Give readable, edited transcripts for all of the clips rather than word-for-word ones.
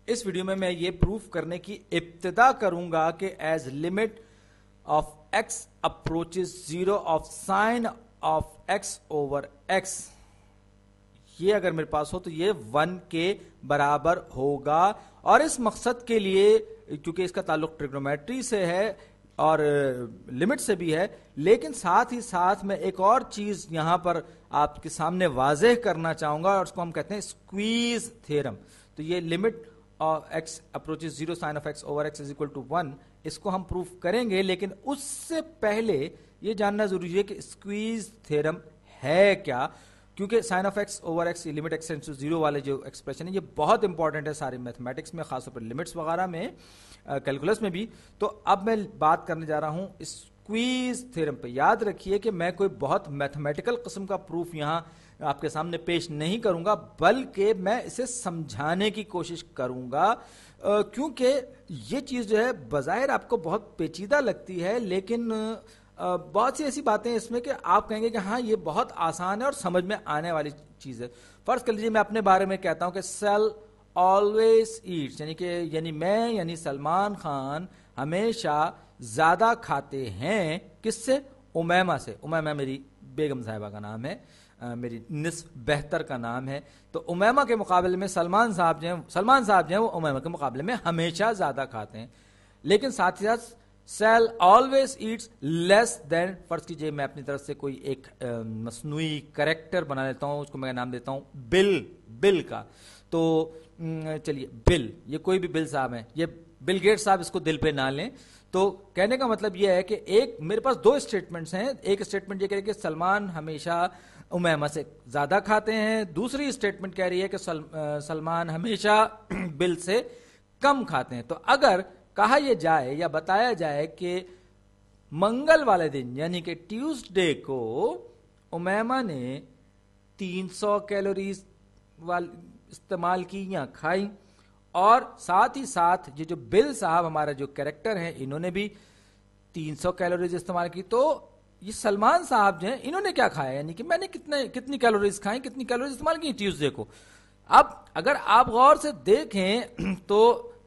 इस वीडियो में मैं ये प्रूफ करने की इब्तिदा करूंगा कि age limit of x approaches zero of sine of x over x, ये अगर मेरे पास हो तो ये 1 के बराबर होगा। और इस मकसद के लिए, क्योंकि इसका ताल्लुक ट्रिग्नोमेट्री से है और लिमिट से भी है, लेकिन साथ ही साथ मैं एक और चीज यहां पर आपके सामने वाज़ेह करना चाहूंगा और उसको हम कहते हैं स्क्वीज थ्योरम। तो ये limit of x approaches zero sine of x over x is equal to 1, इसको हम प्रूफ करेंगे। लेकिन उससे पहले ये जानना जरूरी है कि स्क्वीज थ्योरम है क्या, क्योंकि sine of x over x limit x tends to zero वाले जो एक्सप्रेशन है ये बहुत इंपॉर्टेंट है सारी मैथमेटिक्स में, खासतौर पर लिमिट्स वगैरह में, कैलकुलस में भी। तो अब मैं बात करने जा रहा हूं स्क्वीज थ्योरम पे। याद रखिए कि मैं कोई बहुत मैथमेटिकल किस्म का प्रूफ यहां आपके सामने पेश नहीं करूंगा, बल्कि मैं इसे समझाने की कोशिश करूंगा, क्योंकि ये चीज जो है बज़ाहिर आपको बहुत पेचीदा लगती है, लेकिन बहुत सी ऐसी बातें इसमें कि आप कहेंगे कि हाँ ये बहुत आसान है और समझ में आने वाली चीज है। फर्ज कर लीजिए मैं अपने बारे में कहता हूं कि सेल ऑलवेज ईट्स, यानी मैं यानी सलमान खान हमेशा ज्यादा खाते हैं। किससे? उमैमा से। उमैमा मेरी बेगम साहिबा का नाम है, मेरी निस्फ बेहतर का नाम है। तो उमैमा के मुकाबले में सलमान साहब जो हैं वो उमैमा के मुकाबले में हमेशा ज्यादा खाते हैं। लेकिन साथ ही साथ cell always eats less than, फर्ज कीजिए मैं अपनी तरफ से कोई एक मसनूई करेक्टर बना लेता हूं, उसको मैं नाम देता हूं बिल का। तो चलिए बिल, ये कोई भी बिल साहब हैं, ये बिल गेट्स साहब, इसको दिल पे ना लें। तो कहने का मतलब यह है कि एक मेरे पास दो स्टेटमेंट्स हैं। एक स्टेटमेंट ये कह रही है कि सलमान हमेशा उमैमा से ज्यादा खाते हैं, दूसरी स्टेटमेंट कह रही है कि सलमान हमेशा बिल से कम खाते हैं। तो अगर कहा यह जाए या बताया जाए कि मंगल वाले दिन यानी कि ट्यूसडे को उमैमा ने 300 कैलोरीज इस्तेमाल की या खाई, और साथ ही साथ ये जो बिल साहब हमारा जो कैरेक्टर है इन्होंने भी 300 कैलोरीज इस्तेमाल की, तो ये सलमान साहब जो हैं इन्होंने क्या खाया, यानी कि मैंने कितनी कैलोरीज खाई, कितनी कैलोरीज इस्तेमाल की ट्यूसडे को। अब अगर आप गौर से देखें तो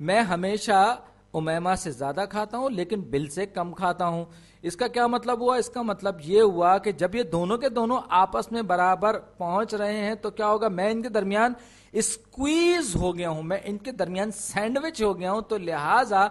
मैं हमेशा उमैमा से ज्यादा खाता हूं लेकिन बिल से कम खाता हूं। इसका क्या मतलब हुआ? इसका मतलब यह हुआ कि जब ये दोनों के दोनों आपस में बराबर पहुंच रहे हैं तो क्या होगा, मैं इनके दरमियान स्क्वीज हो गया हूं, मैं इनके दरमियान सैंडविच हो गया हूं। तो लिहाजा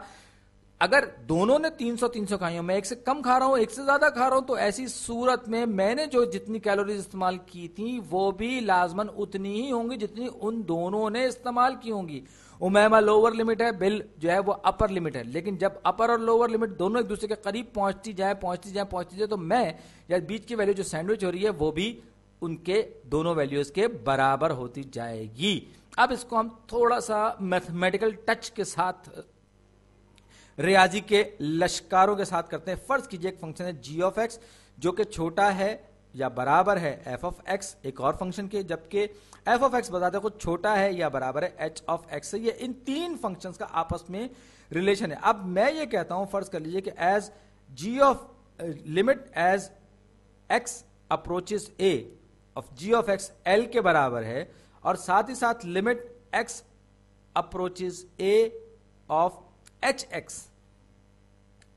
अगर दोनों ने 300 खाई हो, मैं एक से कम खा रहा हूं, एक से ज्यादा खा रहा हूं, तो ऐसी सूरत में मैंने जो जितनी कैलोरीज इस्तेमाल की थी वो भी लाजमन उतनी ही होंगी जितनी उन दोनों ने इस्तेमाल की होंगी। उमैमा लोअर लिमिट है, बिल जो है वो अपर लिमिट है, लेकिन जब अपर और लोअर लिमिट दोनों एक दूसरे के करीब पहुंचती जाए तो मैं या बीच की वैल्यू जो सैंडविच हो रही है वो भी उनके दोनों वैल्यूज के बराबर होती जाएगी। अब इसको हम थोड़ा सा मैथमेटिकल टच के साथ, रियाजी के लश्कारों के साथ करते हैं। फर्ज कीजिए एक फंक्शन है जी ऑफ एक्स जो कि छोटा है या बराबर है एफ ऑफ एक्स एक और फंक्शन के, जबकि एफ ऑफ एक्स बताते कुछ छोटा है या बराबर है एच ऑफ एक्स से। ये इन तीन फंक्शंस का आपस में रिलेशन है। अब मैं ये कहता हूं, फर्ज कर लीजिए कि as g of limit as x approaches a of g of x L के बराबर है, और साथ ही साथ limit x approaches a of h x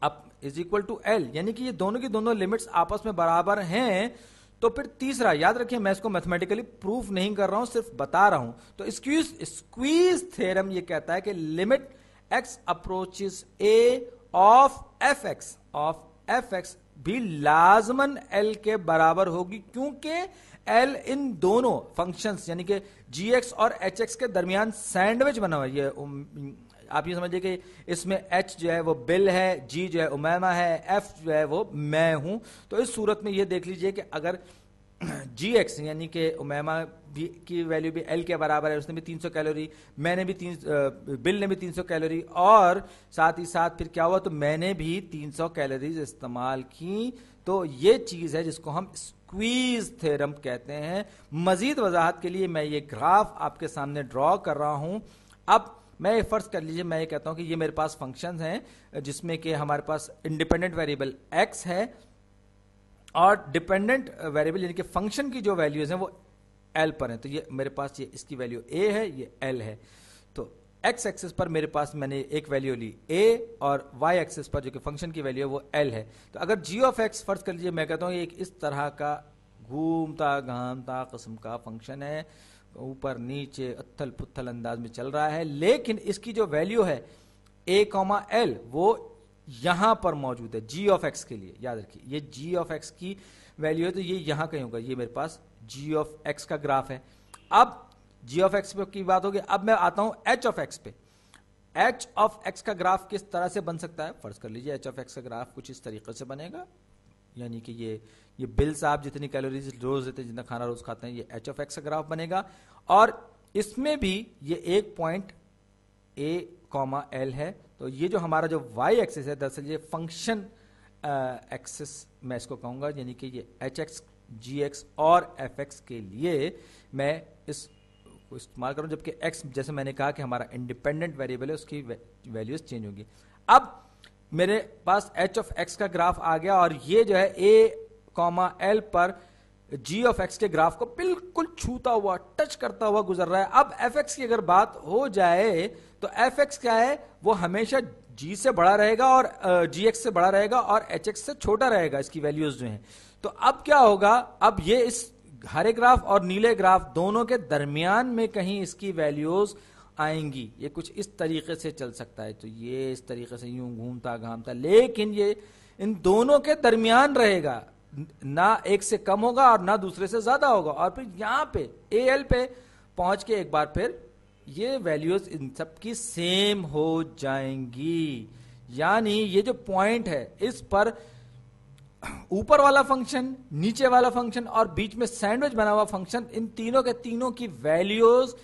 up is equal to L, यानी कि ये दोनों की दोनों लिमिट्स आपस में बराबर हैं। तो फिर तीसरा, याद रखिए मैं इसको मैथमेटिकली प्रूफ नहीं कर रहा हूं, सिर्फ बता रहा हूं। तो स्क्वीज थ्योरम ये कहता है कि limit x approaches a of F x भी लाजमन एल के बराबर होगी, क्योंकि एल इन दोनों फंक्शंस यानी कि जी एक्स और एच एक्स के दरमियान सैंडविच बना हुआ है। ये आप ये समझिए कि इसमें एच जो है वो बिल है, जी जो है उमैमा है, एफ जो है वो मैं हूं। तो इस सूरत में ये देख लीजिए कि अगर जी एक्स यानी कि उमैमा भी की वैल्यू भी एल के बराबर है, उसने भी 300 कैलोरी, मैंने भी बिल ने भी 300 कैलोरी, और साथ ही साथ फिर क्या हुआ, तो मैंने भी 300 कैलोरीज इस्तेमाल की। तो ये चीज है जिसको हम स्क्वीज थ्योरम कहते हैं। मजीद वजाहत के लिए मैं ये ग्राफ आपके सामने ड्रॉ कर रहा हूं। अब मैं फर्ज कर लीजिए मैं ये कहता हूं कि ये मेरे पास फंक्शंस हैं जिसमें कि हमारे पास इंडिपेंडेंट वेरिएबल x है और डिपेंडेंट वेरिएबल यानी कि फंक्शन की जो वैल्यूज हैं वो l पर हैं। तो ये मेरे पास ये इसकी वैल्यू a है, ये l है। तो एक्स एक्सिस पर मेरे पास मैंने एक वैल्यू ली a और वाई एक्सिस पर जो कि फंक्शन की वैल्यू है वो l है। तो अगर g ऑफ x फर्ज कर लीजिए, मैं कहता हूँ एक इस तरह का घूमता घामता किस्म का फंक्शन है, ऊपर नीचे अत्थल पुत्थल अंदाज में चल रहा है, लेकिन इसकी जो वैल्यू है a, l वो यहां पर मौजूद है g ऑफ x के लिए। याद रखिए ये g ऑफ x की वैल्यू है, तो ये यहां कहीं होगा। ये मेरे पास g ऑफ x का ग्राफ है। अब g ऑफ x की बात होगी, अब मैं आता हूं h ऑफ x पे। h ऑफ x का ग्राफ किस तरह से बन सकता है? फर्ज कर लीजिए h ऑफ x का ग्राफ कुछ इस तरीके से बनेगा, यानी कि ये बिल साहब जितनी कैलोरीज रोज लेते हैं, जितना खाना रोज खाते हैं, ये h ऑफ x का ग्राफ बनेगा। और इसमें भी ये एक पॉइंट a, l है। तो ये जो हमारा जो y एक्सिस है, दरअसल ये फंक्शन एक्सिस मैं इसको कहूंगा, यानी कि ये hx, gx और fx के लिए मैं इस को इस्तेमाल करूं, जबकि x जैसे मैंने कहा कि हमारा इंडिपेंडेंट वेरिएबल है, उसकी वैल्यूज चेंज होगी। अब मेरे पास h ऑफ x का ग्राफ आ गया और ये जो है a, l पर g ऑफ x के ग्राफ को बिल्कुल छूता हुआ, टच करता हुआ गुजर रहा है। अब fx की अगर बात हो जाए तो fx क्या है, वो हमेशा g से बड़ा रहेगा और gx से बड़ा रहेगा और hx से छोटा रहेगा, इसकी वैल्यूज जो हैं। तो अब क्या होगा, अब ये इस हरे ग्राफ और नीले ग्राफ दोनों के दरमियान में कहीं इसकी वैल्यूज आएंगी। ये कुछ इस तरीके से चल सकता है, तो ये इस तरीके से यूं घूमता घामता, लेकिन ये इन दोनों के दरमियान रहेगा, ना एक से कम होगा और ना दूसरे से ज्यादा होगा। और फिर यहां पे AL पे पहुंच के एक बार फिर ये वैल्यूज इन सब की सेम हो जाएंगी। यानी ये जो पॉइंट है, इस पर ऊपर वाला फंक्शन, नीचे वाला फंक्शन और बीच में सैंडविच बना हुआ फंक्शन, इन तीनों के तीनों की वैल्यूज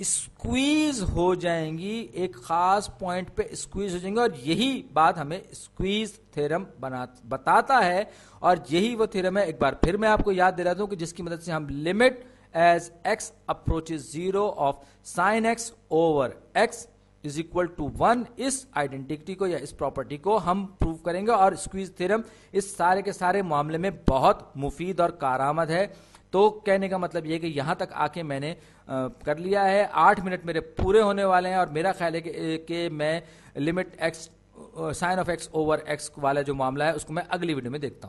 स्क्वीज हो जाएंगी, एक खास पॉइंट पे स्क्वीज हो जाएंगे। और यही बात हमें स्क्वीज थ्योरम बताता है, और यही वो थ्योरम है, एक बार फिर मैं आपको याद दिलाता हूं, कि जिसकी मदद से हम limit as x approaches 0 of sine x over x is equal to 1, इस आइडेंटिटी को या इस प्रॉपर्टी को हम प्रूव करेंगे। और स्क्वीज थ्योरम इस सारे के सारे मामले में बहुत मुफीद और कारआमद है। तो कहने का मतलब यह कि यहां तक आके मैंने कर लिया है, 8 मिनट मेरे पूरे होने वाले हैं, और मेरा ख्याल है कि मैं limit x sine of x over x वाला जो मामला है उसको मैं अगली वीडियो में देखता हूं।